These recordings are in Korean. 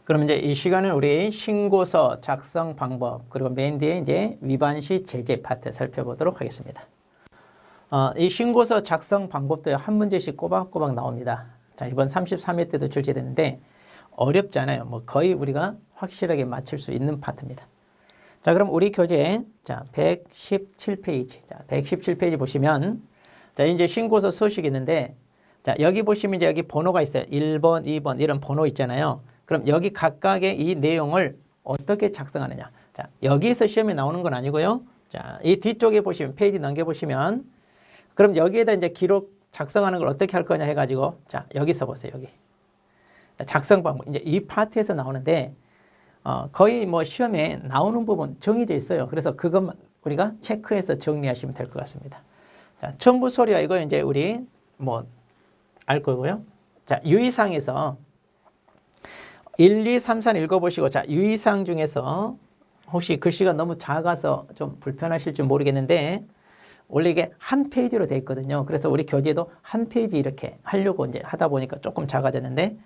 그럼 이제 이 시간은 우리 신고서 작성 방법 그리고 맨 뒤에 이제 위반 시 제재 파트 살펴보도록 하겠습니다. 이 신고서 작성 방법도 한 문제씩 꼬박꼬박 나옵니다. 자, 이번 33회 때도 출제됐는데 어렵지 않아요. 뭐 거의 우리가 확실하게 맞출 수 있는 파트입니다. 자, 그럼 우리 교재 자 117페이지 자 117페이지 보시면 자 이제 신고서 소식이 있는데 자 여기 보시면 이제 여기 번호가 있어요. 1번, 2번 이런 번호 있잖아요. 그럼 여기 각각의 이 내용을 어떻게 작성하느냐. 자 여기에서 시험에 나오는 건 아니고요. 자 이 뒤쪽에 보시면 페이지 넘겨보시면 그럼 여기에다 이제 기록 작성하는 걸 어떻게 할 거냐 해가지고 자 여기 써보세요. 여기 작성 방법 이제 이 파트에서 나오는데 거의 뭐 시험에 나오는 부분 정해져 있어요. 그래서 그것만 우리가 체크해서 정리하시면 될 것 같습니다. 자, 첨부 소리와 이거 이제 우리 뭐 알 거고요. 자, 유의사항에서 1, 2, 3, 4 읽어보시고 자, 유의사항 중에서 혹시 글씨가 너무 작아서 좀 불편하실 줄 모르겠는데 원래 이게 한 페이지로 되어 있거든요. 그래서 우리 교재도 한 페이지 이렇게 하려고 이제 하다 보니까 조금 작아졌는데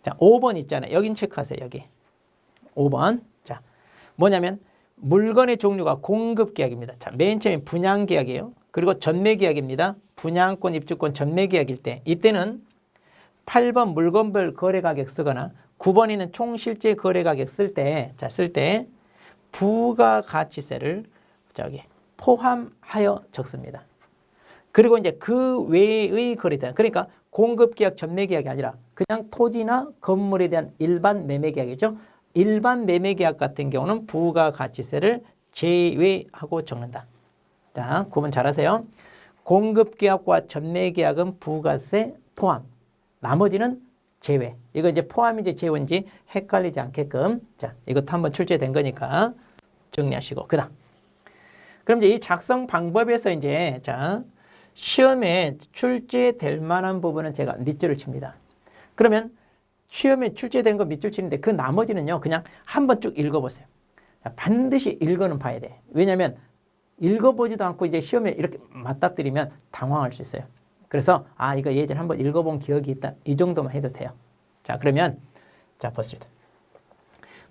자, 5번 있잖아요. 여긴 체크하세요. 여기. 5번. 자, 뭐냐면 물건의 종류가 공급계약입니다. 자, 맨 처음에 분양계약이에요. 그리고 전매계약입니다. 분양권, 입주권, 전매계약일 때 이때는 8번 물건별 거래가격 쓰거나 9번에는 총실제 거래가격 쓸 때 자, 쓸 때 부가가치세를 저기 포함하여 적습니다. 그리고 이제 그 외의 거래들 그러니까 공급계약, 전매계약이 아니라 그냥 토지나 건물에 대한 일반 매매계약이죠. 일반 매매계약 같은 경우는 부가가치세를 제외하고 적는다. 자, 구분 잘하세요. 공급계약과 전매계약은 부가세 포함. 나머지는 제외. 이거 이제 포함인지 제외인지 헷갈리지 않게끔. 자, 이것도 한번 출제된 거니까 정리하시고. 그다음. 그럼 이제 이 작성 방법에서 이제 자, 시험에 출제될 만한 부분은 제가 밑줄을 칩니다. 그러면 시험에 출제된 거 밑줄 치는데 그 나머지는요. 그냥 한번 쭉 읽어보세요. 자, 반드시 읽어는 봐야 돼. 왜냐하면 읽어보지도 않고 이제 시험에 이렇게 맞닥뜨리면 당황할 수 있어요. 그래서 이거 예전에 한번 읽어본 기억이 있다. 이 정도만 해도 돼요. 자, 그러면 자 보습니다.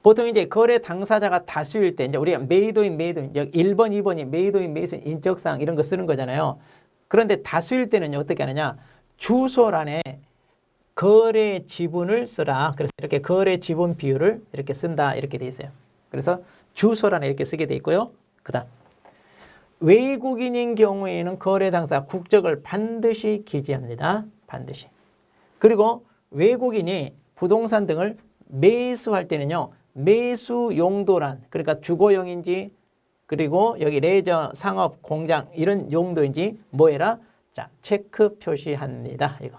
보통 이제 거래 당사자가 다수일 때 이제 우리가 메이도인 1번, 2번이 메이도인 매수인 인적사항 이런 거 쓰는 거잖아요. 그런데 다수일 때는 어떻게 하느냐? 주소란에 거래 지분을 쓰라. 그래서 이렇게 거래 지분 비율을 이렇게 쓴다. 이렇게 돼 있어요. 그래서 주소란에 이렇게 쓰게 돼 있고요. 그다음 외국인인 경우에는 거래 당사 국적을 반드시 기재합니다. 반드시. 그리고 외국인이 부동산 등을 매수할 때는요. 매수 용도란 그러니까 주거용인지 그리고 여기 레저, 상업, 공장 이런 용도인지 뭐해라? 자, 체크 표시합니다. 이거.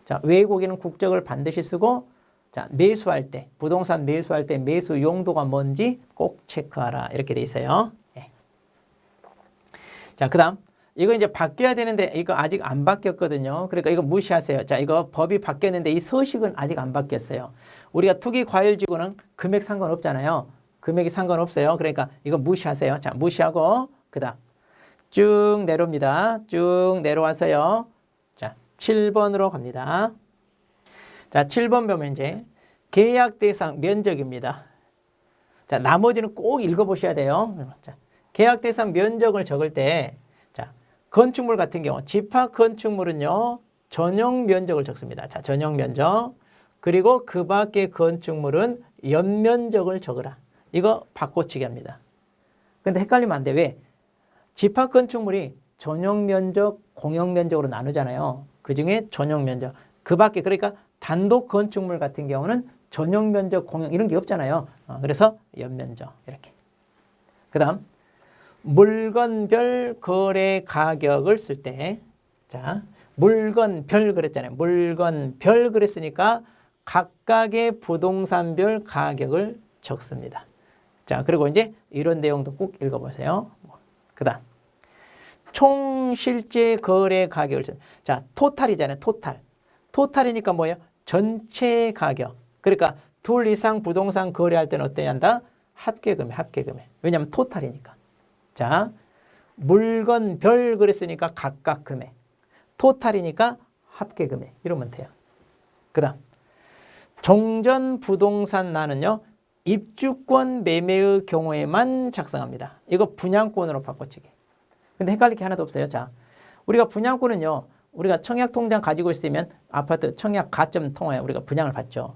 자, 외국인은 국적을 반드시 쓰고 자, 매수할 때 부동산 매수할 때 매수 용도가 뭔지 꼭 체크하라. 이렇게 돼 있어요. 자, 그다음 이거 이제 바뀌어야 되는데 이거 아직 안 바뀌었거든요. 그러니까 이거 무시하세요. 자, 이거 법이 바뀌었는데 이 서식은 아직 안 바뀌었어요. 우리가 투기과열지구는 금액 상관없잖아요. 금액이 상관없어요. 그러니까 이거 무시하세요. 자, 무시하고 그다음 쭉 내려옵니다. 쭉 내려와서요. 자, 7번으로 갑니다. 자, 7번 보면 이제 계약 대상 면적입니다. 자, 나머지는 꼭 읽어보셔야 돼요. 자, 계약 대상 면적을 적을 때 자, 건축물 같은 경우 집합 건축물은요. 전용 면적을 적습니다. 자, 전용 면적. 그리고 그 밖의 건축물은 연면적을 적으라. 이거 바꿔치기 합니다. 근데 헷갈리면 안 돼. 왜? 집합 건축물이 전용 면적, 공용 면적으로 나누잖아요. 그중에 전용 면적. 그 밖에 그러니까 단독 건축물 같은 경우는 전용 면적, 공용 이런 게 없잖아요. 그래서 연면적 이렇게. 그다음 물건별 거래 가격을 쓸 때 자, 물건별 그랬잖아요. 물건별 그랬으니까 각각의 부동산별 가격을 적습니다. 자, 그리고 이제 이런 내용도 꼭 읽어보세요. 그다음 총 실제 거래 가격을 자, 토탈이잖아요. 토탈이니까 뭐예요? 전체 가격. 그러니까 둘 이상 부동산 거래할 때는 어때야 한다? 합계금액. 왜냐하면 토탈이니까. 자, 물건별 그랬으니까 각각 금액. 토탈이니까 합계금액. 이러면 돼요. 그 다음 종전 부동산 난은요, 입주권 매매의 경우에만 작성합니다. 이거 분양권으로 바꿔치기. 근데 헷갈릴 게 하나도 없어요. 자, 우리가 분양권은요, 우리가 청약통장 가지고 있으면 아파트 청약 가점 통하에 우리가 분양을 받죠.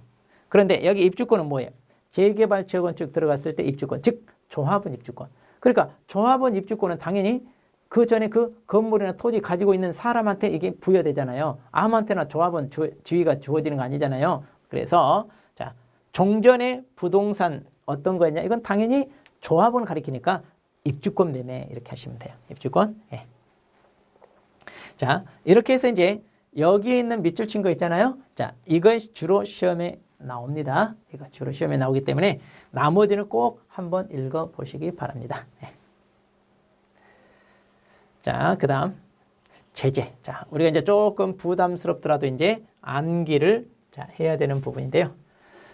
그런데 여기 입주권은 뭐예요? 재개발 재건축 들어갔을 때 입주권, 즉 조합원 입주권. 그러니까 조합원 입주권은 당연히 그 전에 그 건물이나 토지 가지고 있는 사람한테 이게 부여되잖아요. 아무한테나 조합원 지위가 주어지는 거 아니잖아요. 그래서 자, 종전의 부동산 어떤 거였냐? 이건 당연히 조합원을 가리키니까 입주권 매매 이렇게 하시면 돼요. 입주권. 예. 자, 이렇게 해서 이제 여기에 있는 밑줄 친 거 있잖아요. 자, 이거 주로 시험에 나옵니다. 이거 주로 시험에 나오기 때문에 나머지는 꼭 한번 읽어 보시기 바랍니다. 예. 자, 그 다음 제재. 자, 우리가 이제 조금 부담스럽더라도 이제 암기를 자, 해야 되는 부분인데요.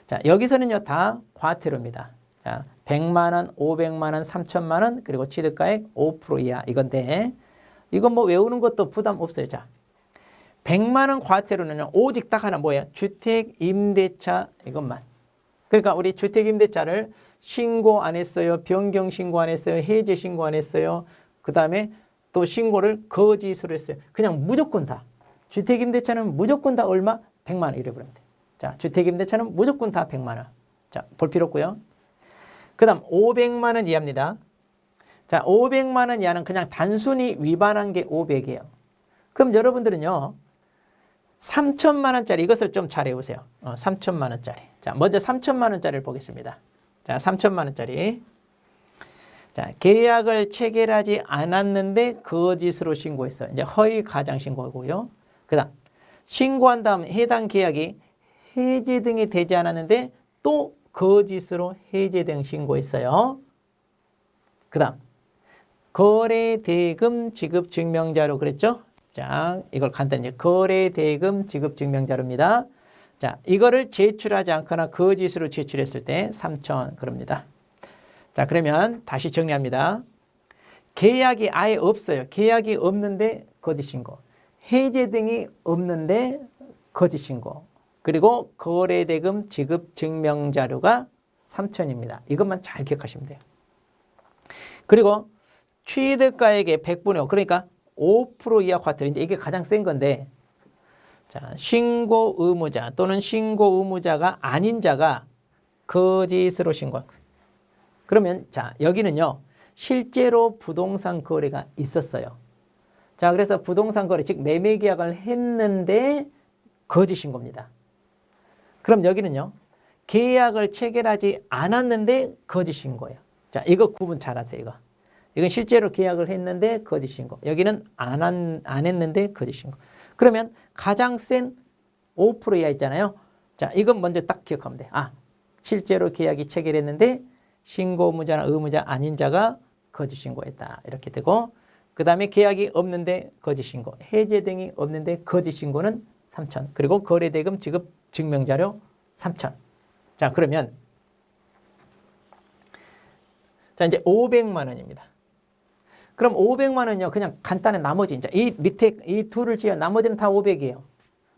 자, 여기서는요, 다 과태료입니다. 자, 100만 원, 500만 원, 3천만 원, 그리고 취득가액 5% 이하 이건데, 이건 뭐 외우는 것도 부담 없어요. 자, 100만 원 과태료는요, 오직 딱 하나 뭐예요? 주택 임대차 이것만. 그러니까 우리 주택 임대차를 신고 안 했어요, 변경 신고 안 했어요, 해제 신고 안 했어요. 그 다음에 또 신고를 거짓으로 했어요. 그냥 무조건 다. 주택 임대차는 무조건 다 얼마? 100만 원 이래버리면 돼요. 자, 주택 임대차는 무조건 다 100만 원. 자, 볼 필요 없고요. 그 다음 500만 원 이하입니다. 자, 500만 원 이하는 그냥 단순히 위반한 게 500이에요. 그럼 여러분들은요, 3천만 원짜리 이것을 좀 잘 해보세요. 3천만 원짜리. 자, 먼저 3천만 원짜리를 보겠습니다. 자, 3천만 원짜리. 자, 계약을 체결하지 않았는데 거짓으로 신고했어요. 이제 허위 가장 신고고요. 그 다음 신고한 다음 해당 계약이 해제 등이 되지 않았는데 또 거짓으로 해제 등 신고했어요. 그 다음 거래대금 지급 증명자료 그랬죠? 자, 이걸 간단히 거래대금 지급 증명자료입니다. 자, 이거를 제출하지 않거나 거짓으로 제출했을 때 3천 그럽니다. 자, 그러면 다시 정리합니다. 계약이 아예 없어요. 계약이 없는데 거짓 신고. 해제 등이 없는데 거짓 신고. 그리고 거래대금 지급 증명자료가 3천입니다. 이것만 잘 기억하시면 돼요. 그리고 취득가액의 100분의 5, 그러니까 5% 이하 과태료. 이제 이게 가장 센 건데, 자, 신고 의무자 또는 신고 의무자가 아닌 자가 거짓으로 신고한 거예요. 그러면 자, 여기는요, 실제로 부동산 거래가 있었어요. 자, 그래서 부동산 거래, 즉 매매 계약을 했는데 거짓 신고입니다. 그럼 여기는요, 계약을 체결하지 않았는데 거짓 신고예요. 자, 이거 구분 잘 하세요. 이건 실제로 계약을 했는데 거짓 신고. 여기는 안 했는데 거짓 신고. 그러면 가장 센 5% 이하 있잖아요. 자, 이건 먼저 딱 기억하면 돼요. 아, 실제로 계약이 체결했는데 신고 의무자나 의무자 아닌 자가 거짓 신고했다. 이렇게 되고, 그 다음에 계약이 없는데 거짓 신고, 해제 등이 없는데 거짓 신고는 3천. 그리고 거래대금 지급 증명자료 3천. 자, 그러면 자, 이제 500만 원입니다. 그럼 500만 원은요, 그냥 간단한 나머지, 이제 이 밑에 이 둘을 지어 나머지는 다 500이에요.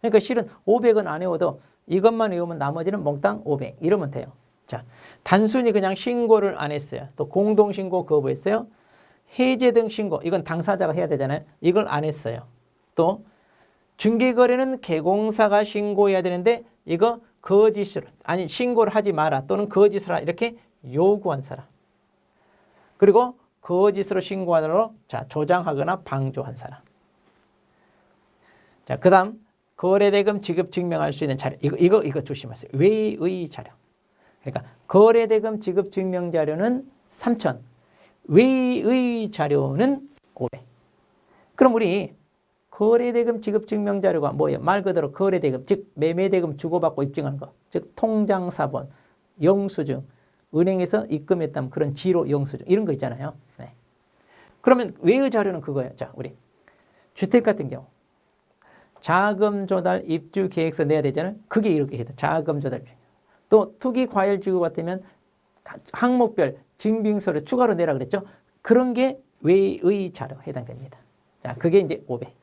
그러니까 실은 500은 안 외워도 이것만 외우면 나머지는 몽땅 500 이러면 돼요. 자, 단순히 그냥 신고를 안 했어요. 또 공동신고 거부했어요. 해제 등 신고, 이건 당사자가 해야 되잖아요. 이걸 안 했어요. 또 중개거래는 개공사가 신고해야 되는데 이거 거짓으로, 아니 신고를 하지 마라 또는 거짓을 하라 이렇게 요구한 사람. 그리고 거짓으로 신고하도록 자, 조장하거나 방조한 사람. 자, 그 다음 거래대금 지급 증명할 수 있는 자료. 이거 조심하세요. 외의 자료. 그러니까 거래대금 지급 증명 자료는 3천, 외의 자료는 500. 그럼 우리 거래대금 지급 증명 자료가 뭐예요? 말 그대로 거래대금, 즉 매매대금 주고받고 입증한 거, 즉 통장사본, 영수증, 은행에서 입금했다면 그런 지로 영수증 이런 거 있잖아요. 네. 그러면 외의 자료는 그거예요. 자, 우리 주택 같은 경우 자금 조달 입주 계획서 내야 되잖아요. 그게 이렇게 해야 돼. 자금 조달. 또 투기 과열 지구 같으면 항목별 증빙서를 추가로 내라 그랬죠. 그런 게 외의 자료 해당됩니다. 자, 그게 이제 500.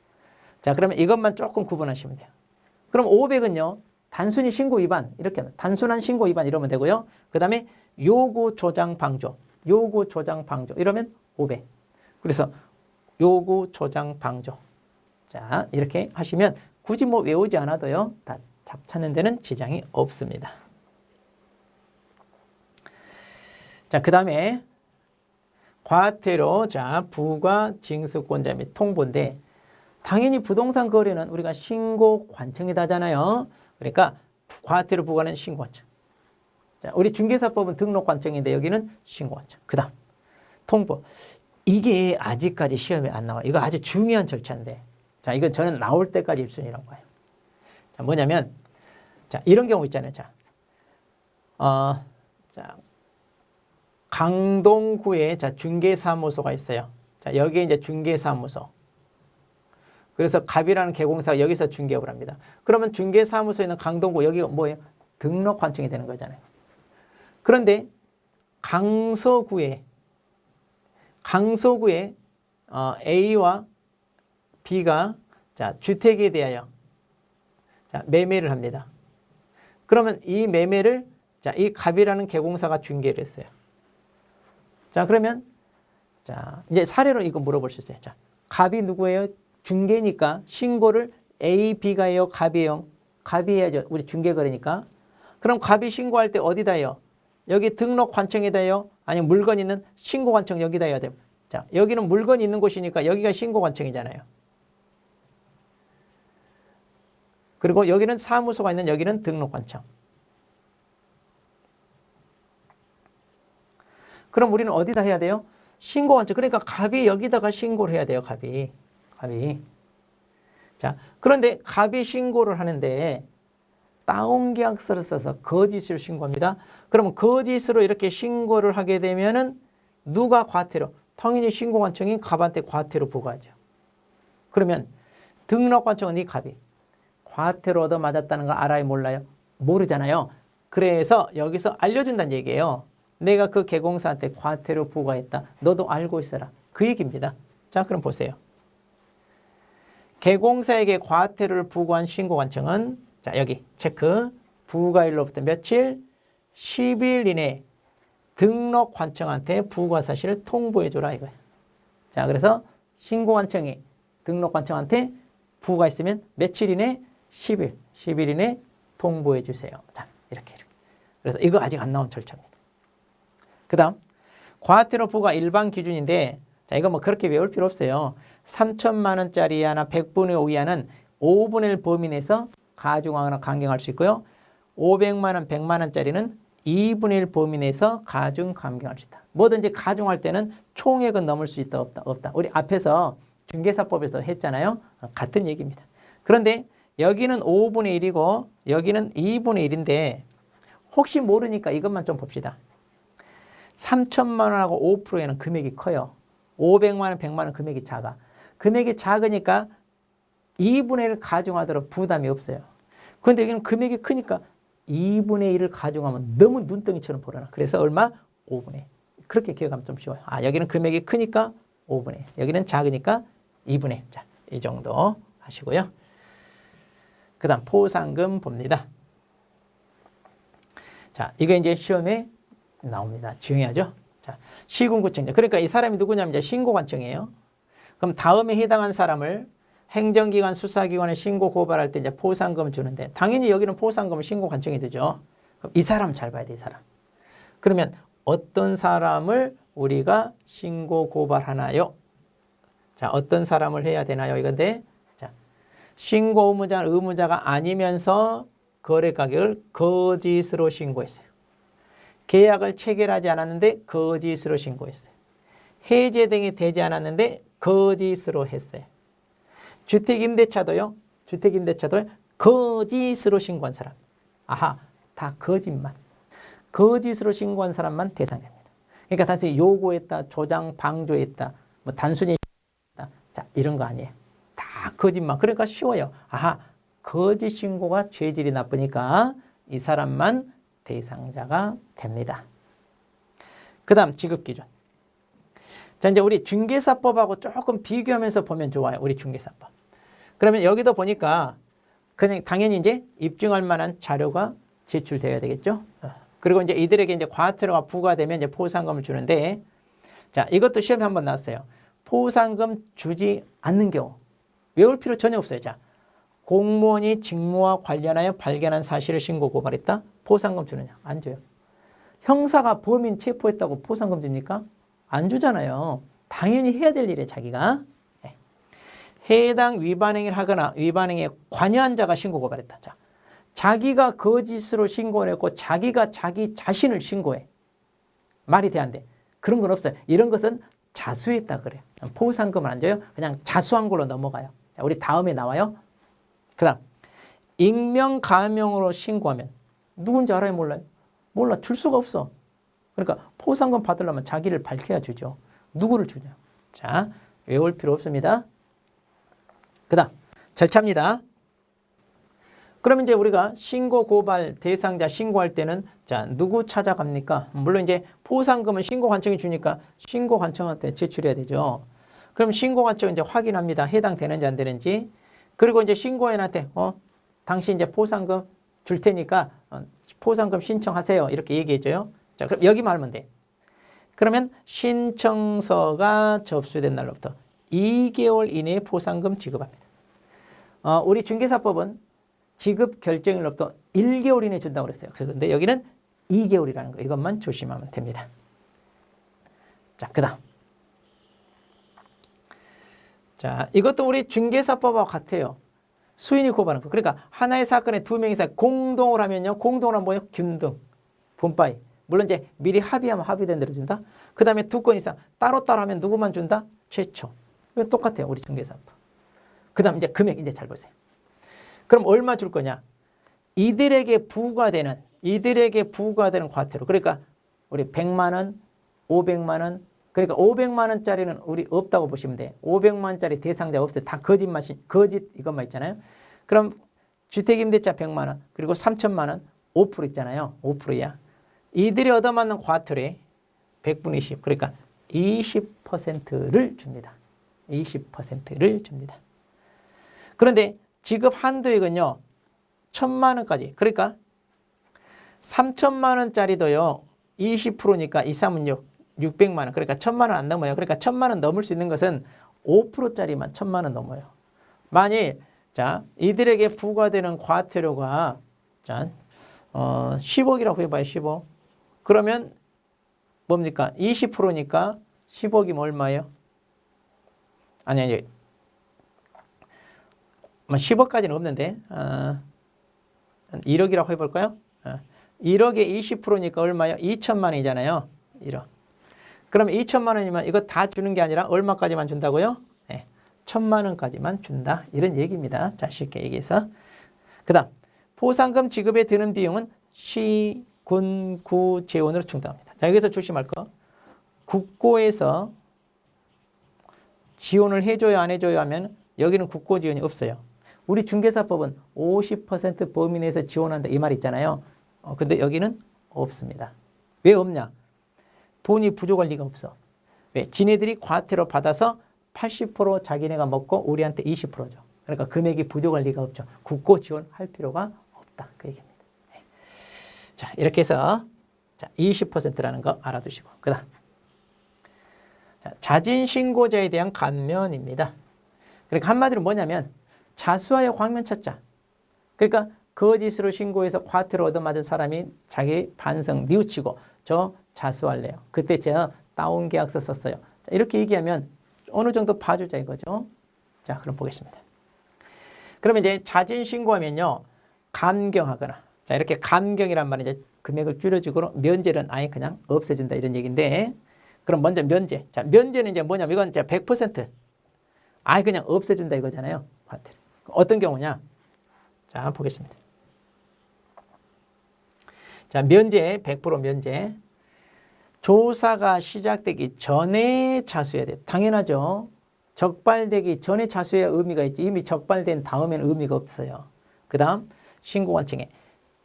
자, 그러면 이것만 조금 구분하시면 돼요. 그럼 500은요, 단순히 신고 위반 이렇게 하면 단순한 신고 위반 이러면 되고요. 그 다음에 요구 조장 방조, 요구 조장 방조 이러면 500. 그래서 요구 조장 방조. 자, 이렇게 하시면 굳이 뭐 외우지 않아도요. 다 찾는 데는 지장이 없습니다. 자, 그 다음에 과태료, 자, 부과 징수권자 및 통보인데 당연히 부동산 거래는 우리가 신고 관청이다잖아요. 그러니까 과태료 부과는 신고 관청. 자, 우리 중개사법은 등록 관청인데 여기는 신고 관청. 그 다음 통보. 이게 아직까지 시험에 안 나와요. 이거 아주 중요한 절차인데. 자, 이거 저는 나올 때까지 1순위라고 봐요. 자, 뭐냐면 자, 이런 경우 있잖아요. 자, 자, 강동구에 자, 중개사무소가 있어요. 자, 여기에 이제 중개사무소. 그래서 갑이라는 개공사가 여기서 중개업을 합니다. 그러면 중개사무소에 있는 강동구 여기가 뭐예요? 등록 관청이 되는 거잖아요. 그런데 강서구에 A와 B가 자, 주택에 대하여 자, 매매를 합니다. 그러면 이 매매를 자, 이 갑이라는 개공사가 중개를 했어요. 자, 그러면 자, 이제 사례로 이거 물어볼 수 있어요. 자, 갑이 누구예요? 중개니까 신고를 A, B가 해요? 갑이에요? 갑이 해야죠. 우리 중개거래니까. 그럼 갑이 신고할 때 어디다 해요? 여기 등록 관청에다 해요? 아니면 물건 있는 신고 관청 여기다 해야 돼요. 자, 여기는 물건이 있는 곳이니까 여기가 신고 관청이잖아요. 그리고 여기는 사무소가 있는 여기는 등록 관청. 그럼 우리는 어디다 해야 돼요? 신고 관청. 그러니까 갑이 여기다가 신고를 해야 돼요. 갑이. 자, 그런데 갑이 신고를 하는데 다운계약서를 써서 거짓으로 신고합니다. 그러면 거짓으로 이렇게 신고를 하게 되면은 누가 과태료? 당연히 신고관청이 갑한테 과태료 부과하죠. 그러면 등록관청은 이 갑이 과태료 얻어맞았다는 거 알아요? 몰라요? 모르잖아요. 그래서 여기서 알려준다는 얘기예요. 내가 그 개공사한테 과태료 부과했다. 너도 알고 있어라. 그 얘기입니다. 자, 그럼 보세요. 개공사에게 과태료를 부과한 신고관청은 자, 여기 체크. 부과일로부터 며칠? 10일 이내 등록관청한테 부과 사실을 통보해줘라 이거예요. 자, 그래서 신고관청이 등록관청한테 부과했으면 며칠 이내? 10일. 10일 이내 통보해주세요. 자, 이렇게. 그래서 이거 아직 안 나온 절차입니다. 그 다음 과태료 부과 일반 기준인데 자, 이거 뭐 그렇게 외울 필요 없어요. 3천만 원짜리 이하나 100분의 5 이하는 5분의 1 범위 내에서 가중하거나 감경할 수 있고요. 500만 원, 100만 원짜리는 2분의 1 범위 내에서 가중 감경할 수 있다. 뭐든지 가중할 때는 총액은 넘을 수 있다, 없다, 없다. 우리 앞에서 중개사법에서 했잖아요. 같은 얘기입니다. 그런데 여기는 5분의 1이고 여기는 2분의 1인데 혹시 모르니까 이것만 좀 봅시다. 3천만 원하고 5%에는 금액이 커요. 500만 원, 100만 원 금액이 작아. 금액이 작으니까 2분의 1을 가중하도록 부담이 없어요. 그런데 여기는 금액이 크니까 2분의 1을 가중하면 너무 눈덩이처럼 벌어나. 그래서 얼마? 5분의 1. 그렇게 기억하면 좀 쉬워요. 아, 여기는 금액이 크니까 5분의 1. 여기는 작으니까 2분의 1. 자, 이 정도 하시고요. 그 다음 포상금 봅니다. 자, 이거 이제 시험에 나옵니다. 중요하죠? 자, 시군구청장. 그러니까 이 사람이 누구냐면 이제 신고관청이에요. 그럼 다음에 해당한 사람을 행정기관, 수사기관에 신고 고발할 때 이제 포상금을 주는데 당연히 여기는 포상금을 신고관청이 되죠. 그럼 이 사람 잘 봐야 돼, 이 사람. 그러면 어떤 사람을 우리가 신고 고발하나요? 자, 어떤 사람을 해야 되나요? 이건데, 자, 신고 의무자가 아니면서 거래 가격을 거짓으로 신고했어요. 계약을 체결하지 않았는데 거짓으로 신고했어요. 해제 등이 되지 않았는데 거짓으로 했어요. 주택임대차도요. 주택임대차도 거짓으로 신고한 사람. 아하, 다 거짓만. 거짓으로 신고한 사람만 대상입니다. 그러니까 단순히 요구했다, 조장, 방조했다, 뭐 단순히 자, 이런 거 아니에요. 다 거짓만. 그러니까 쉬워요. 아하, 거짓 신고가 죄질이 나쁘니까 이 사람만 대상자가 됩니다. 그 다음 지급기준. 자, 이제 우리 중개사법하고 조금 비교하면서 보면 좋아요. 우리 중개사법. 그러면 여기도 보니까 그냥 당연히 이제 입증할 만한 자료가 제출돼야 되겠죠. 그리고 이제 이들에게 이제 과태료가 부과되면 이제 포상금을 주는데, 자, 이것도 시험에 한번 나왔어요. 포상금 주지 않는 경우 외울 필요 전혀 없어요. 자, 공무원이 직무와 관련하여 발견한 사실을 신고 고발했다. 포상금 주느냐? 안 줘요. 형사가 범인 체포했다고 포상금 줍니까? 안 주잖아요. 당연히 해야 될 일에 자기가. 네. 해당 위반행위를 하거나 위반행위에 관여한 자가 신고 고발했다. 자, 자기가 거짓으로 신고를 했고 자기가 자기 자신을 신고해. 말이 돼, 안 돼? 그런 건 없어요. 이런 것은 자수했다 그래요. 포상금을 안 줘요. 그냥 자수한 걸로 넘어가요. 자, 우리 다음에 나와요. 그 다음 익명 가명으로 신고하면 누군지 알아요? 몰라요? 몰라. 줄 수가 없어. 그러니까 포상금 받으려면 자기를 밝혀야 주죠. 누구를 주냐. 자, 외울 필요 없습니다. 그 다음 절차입니다. 그러면 이제 우리가 신고 고발 대상자 신고할 때는 자, 누구 찾아갑니까? 물론 이제 포상금은 신고관청이 주니까 신고관청한테 제출해야 되죠. 그럼 신고관청은 이제 확인합니다. 해당되는지 안 되는지. 그리고 이제 신고인한테 당신 이제 포상금 줄 테니까 포상금 신청하세요. 이렇게 얘기해줘요. 자, 그럼 여기만 하면 돼. 그러면 신청서가 접수된 날로부터 2개월 이내에 포상금 지급합니다. 우리 중개사법은 지급 결정일로부터 1개월 이내에 준다고 그랬어요. 그런데 여기는 2개월이라는 거. 이것만 조심하면 됩니다. 자, 그 다음. 자, 이것도 우리 중개사법과 같아요. 수인이 고발하는 거. 그러니까 하나의 사건에 두 명이서 공동을 하면요. 공동을 하면 뭐예요? 균등, 분바이. 물론 이제 미리 합의하면 합의된 대로 준다. 그 다음에 두 건 이상 따로따로 하면 누구만 준다? 최초. 이거 똑같아요. 우리 중개사법. 그 다음 이제 금액 이제 잘 보세요. 그럼 얼마 줄 거냐? 이들에게 부과되는 과태료. 그러니까 우리 100만 원, 500만 원. 그러니까 500만 원짜리는 우리 없다고 보시면 돼. 500만 원짜리 대상자 없어요. 다 거짓 이것만 있잖아요. 그럼 주택임대차 100만 원, 그리고 3천만 원, 5% 있잖아요. 5%야. 이들이 얻어맞는 과태료의 100분의 20. 그러니까 20%를 줍니다. 20%를 줍니다. 그런데 지급 한도액은요. 1,000만 원까지. 그러니까 3천만 원짜리도요. 20%니까 2, 3은 6. 600만 원. 그러니까 1,000만 원 안 넘어요. 그러니까 1,000만 원 넘을 수 있는 것은 5%짜리만 1,000만 원 넘어요. 만일 자, 이들에게 부과되는 과태료가 자, 10억이라고 해봐요. 10억. 그러면 뭡니까? 20%니까 10억이면 얼마예요? 아니 10억까지는 없는데 1억이라고 해볼까요? 1억에 20%니까 얼마예요? 2천만 원이잖아요. 1억. 그러면 2천만 원이면 이거 다 주는 게 아니라 얼마까지만 준다고요? 네, 1,000만 원까지만 준다. 이런 얘기입니다. 자, 쉽게 얘기해서. 그 다음 포상금 지급에 드는 비용은 시, 군, 구, 재원으로 충당합니다. 자, 여기서 조심할 거. 국고에서 지원을 해줘야 안 해줘야 하면 여기는 국고 지원이 없어요. 우리 중개사법은 50% 범위 내에서 지원한다 이 말 있잖아요. 근데 여기는 없습니다. 왜 없냐? 돈이 부족할 리가 없어. 왜? 지네들이 과태료 받아서 80% 자기네가 먹고 우리한테 20%죠. 그러니까 금액이 부족할 리가 없죠. 국고 지원할 필요가 없다. 그 얘기입니다. 네. 자, 이렇게 해서 자, 20%라는 거 알아두시고. 그 다음. 자진신고자에 대한 감면입니다. 그러니까 한마디로 뭐냐면 자수하여 광면 찾자. 그러니까 거짓으로 신고해서 과태료 얻어맞은 사람이 자기 반성 뉘우치고 저 자수할래요. 그때 제가 다운계약서 썼어요. 자, 이렇게 얘기하면 어느 정도 봐주자 이거죠. 자, 그럼 보겠습니다. 그러면 이제 자진신고하면요. 감경하거나 자, 이렇게 감경이란 말은 이제 금액을 줄여주고 면제는 아예 그냥 없애준다 이런 얘기인데 그럼 먼저 면제. 자, 면제는 이제 뭐냐면 이건 이제 100% 아예 그냥 없애준다 이거잖아요. 과태료. 어떤 경우냐? 자, 보겠습니다. 자, 면제, 100% 면제. 조사가 시작되기 전에 자수해야 돼. 당연하죠. 적발되기 전에 자수해야 의미가 있지. 이미 적발된 다음에는 의미가 없어요. 그 다음, 신고관청에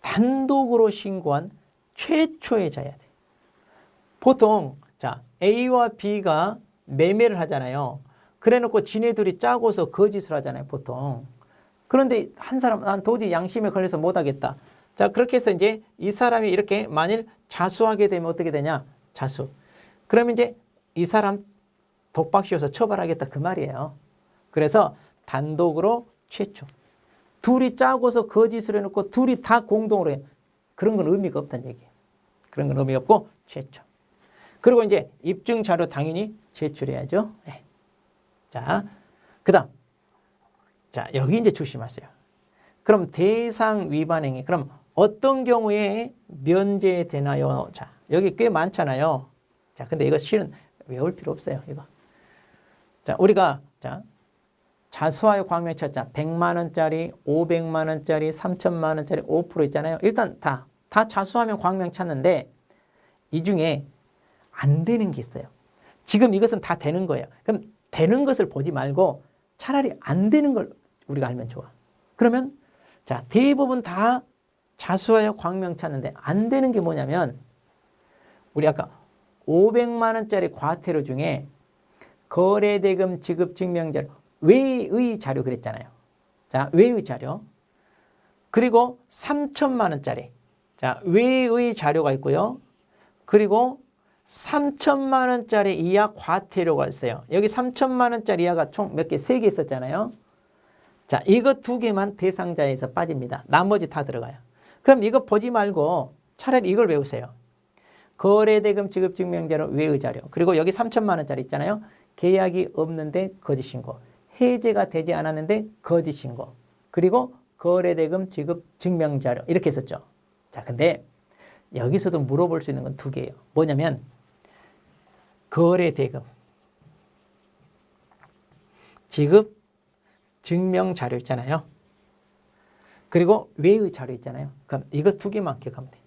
단독으로 신고한 최초의 자여야 돼. 보통, 자, A와 B가 매매를 하잖아요. 그래 놓고 지네들이 짜고서 거짓을 하잖아요, 보통. 그런데 한 사람 난 도저히 양심에 걸려서 못하겠다. 자, 그렇게 해서 이제 이 사람이 이렇게 만일 자수하게 되면 어떻게 되냐? 자수. 그러면 이제 이 사람 독박 씌워서 처벌하겠다 그 말이에요. 그래서 단독으로 최초. 둘이 짜고서 거짓을 해놓고 둘이 다 공동으로 해. 그런 건 의미가 없다는 얘기예요. 그런 건 의미가 없고 최초. 그리고 이제 입증 자료 당연히 제출해야죠. 네. 자, 그다음. 자, 여기 이제 조심하세요. 그럼 대상 위반 행위. 그럼 어떤 경우에 면제되나요? 자, 여기 꽤 많잖아요. 자, 근데 이거 실은 외울 필요 없어요. 이거. 자, 우리가 자, 자수하여 광명 찾자. 100만 원짜리, 500만 원짜리, 3천만 원짜리 5% 있잖아요. 일단 다 자수하면 광명 찾는데 이 중에 안 되는 게 있어요. 지금 이것은 다 되는 거예요. 그럼 되는 것을 보지 말고 차라리 안 되는 걸 우리가 알면 좋아. 그러면 자, 대부분 다 자수하여 광명 찾는데 안 되는 게 뭐냐면 우리 아까 500만 원짜리 과태료 중에 거래대금 지급 증명자료, 외의 자료 그랬잖아요. 자, 외의 자료. 그리고 3천만 원짜리. 자, 외의 자료가 있고요. 그리고 3천만 원짜리 이하 과태료가 있어요. 여기 3천만 원짜리 이하가 총 몇 개? 3개 있었잖아요. 자, 이거 2개만 대상자에서 빠집니다. 나머지 다 들어가요. 그럼 이거 보지 말고 차라리 이걸 외우세요. 거래대금 지급증명자료 외의 자료. 그리고 여기 3천만 원짜리 있잖아요. 계약이 없는데 거짓신고. 해제가 되지 않았는데 거짓신고. 그리고 거래대금 지급증명자료. 이렇게 했었죠. 자, 근데 여기서도 물어볼 수 있는 건 2개예요. 뭐냐면 거래대금 지급 증명자료 있잖아요. 그리고 외의 자료 있잖아요. 그럼 이거 2개만 기억하면 돼요.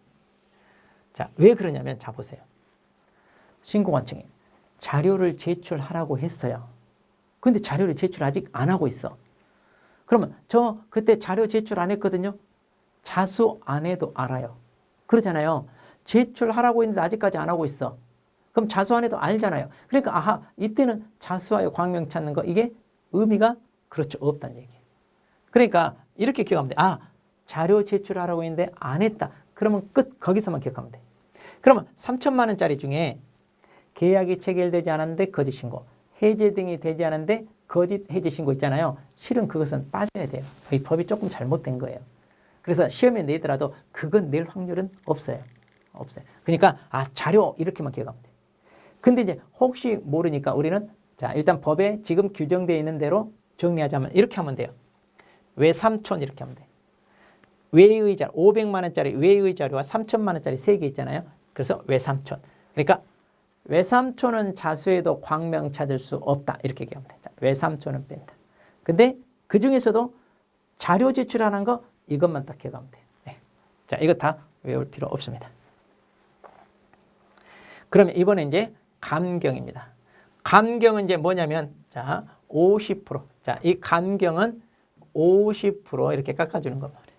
자, 왜 그러냐면 자 보세요. 신고관청이 자료를 제출하라고 했어요. 근데 자료를 제출 아직 안 하고 있어. 그러면 저 그때 자료 제출 안 했거든요. 자수 안 해도 알아요. 그러잖아요. 제출하라고 했는데 아직까지 안 하고 있어. 그럼 자수 안 해도 알잖아요. 그러니까 아하, 이때는 자수하여 광명 찾는 거 이게 의미가 그렇죠. 없다는 얘기예요. 그러니까 이렇게 기억하면 돼. 아, 자료 제출하라고 했는데 안 했다. 그러면 끝. 거기서만 기억하면 돼. 그러면 3천만 원짜리 중에 계약이 체결되지 않았는데 거짓 신고, 해제 등이 되지 않았는데 거짓 해제 신고 있잖아요. 실은 그것은 빠져야 돼요. 이 법이 조금 잘못된 거예요. 그래서 시험에 내더라도 그건 낼 확률은 없어요. 없어요. 그러니까 아, 자료 이렇게만 기억하면 돼. 근데 이제 혹시 모르니까 우리는 자, 일단 법에 지금 규정되어 있는 대로 정리하자면 이렇게 하면 돼요. 외삼촌 이렇게 하면 돼. 외의 자료, 500만 원짜리 외의 자료와 3천만 원짜리 3개 있잖아요. 그래서 외삼촌. 그러니까 외삼촌은 자수해도 광명 찾을 수 없다. 이렇게 얘기하면 돼. 자, 외삼촌은 뺀다. 근데 그 중에서도 자료 제출하는 거 이것만 딱 기억하면 돼. 네. 자, 이거 다 외울 필요 없습니다. 그러면 이번에 이제 감경입니다. 감경은 이제 뭐냐면 자, 50%. 자, 이 감경은 50% 이렇게 깎아주는 거 말이에요.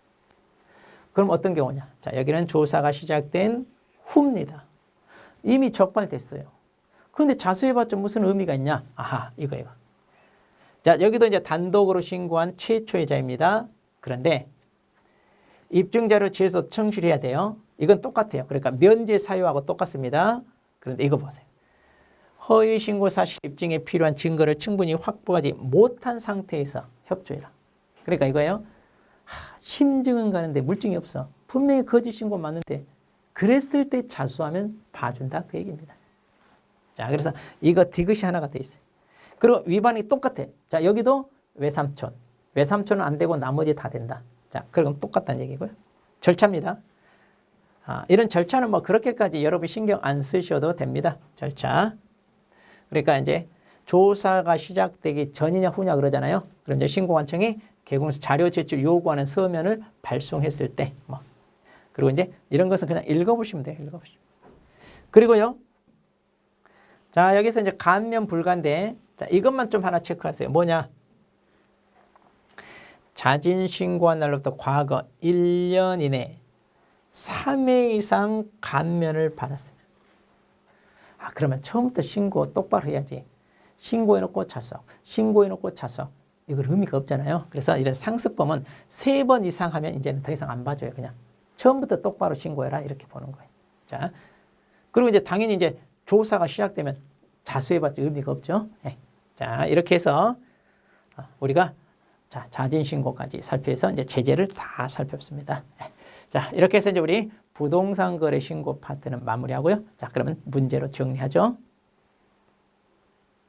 그럼 어떤 경우냐? 자, 여기는 조사가 시작된 후입니다. 이미 적발됐어요. 그런데 자수해봤자 무슨 의미가 있냐? 아하, 이거. 자, 여기도 이제 단독으로 신고한 최초의자입니다. 그런데 입증자료 취해서 청취해야 돼요. 이건 똑같아요. 그러니까 면제 사유하고 똑같습니다. 그런데 이거 보세요. 허위 신고 사실 입증에 필요한 증거를 충분히 확보하지 못한 상태에서 협조해라. 그러니까 이거예요. 심증은 가는데 물증이 없어. 분명히 거짓 신고 맞는데 그랬을 때 자수하면 봐준다 그 얘기입니다. 자, 그래서 이거 디귿이 하나가 돼 있어요. 그리고 위반이 똑같아. 자, 여기도 외삼촌. 외삼촌은 안 되고 나머지 다 된다. 자, 그럼 똑같다는 얘기고요. 절차입니다. 이런 절차는 뭐 그렇게까지 여러분 신경 안 쓰셔도 됩니다. 절차. 그러니까 이제 조사가 시작되기 전이냐 후냐 그러잖아요. 그럼 이제 신고관청이 개공서 자료 제출 요구하는 서면을 발송했을 때 뭐. 그리고 이제 이런 것은 그냥 읽어보시면 돼요. 읽어보시면. 그리고요. 자, 여기서 이제 감면 불가인데 자, 이것만 좀 하나 체크하세요. 뭐냐? 자진 신고한 날로부터 과거 1년 이내 3회 이상 감면을 받았어요. 그러면 처음부터 신고 똑바로 해야지. 신고해놓고 자수하고 신고해놓고 자수하고 이걸 의미가 없잖아요. 그래서 이런 상습범은 3번 이상 하면 이제는 더 이상 안 봐줘요. 그냥 처음부터 똑바로 신고해라 이렇게 보는 거예요. 자, 그리고 이제 당연히 이제 조사가 시작되면 자수해봤자 의미가 없죠. 네. 자, 이렇게 해서 우리가 자, 자진 신고까지 살펴서 이제 제재를 다 살펴봤습니다. 네. 자, 이렇게 해서 이제 우리 부동산 거래 신고 파트는 마무리하고요. 자, 그러면 문제로 정리하죠.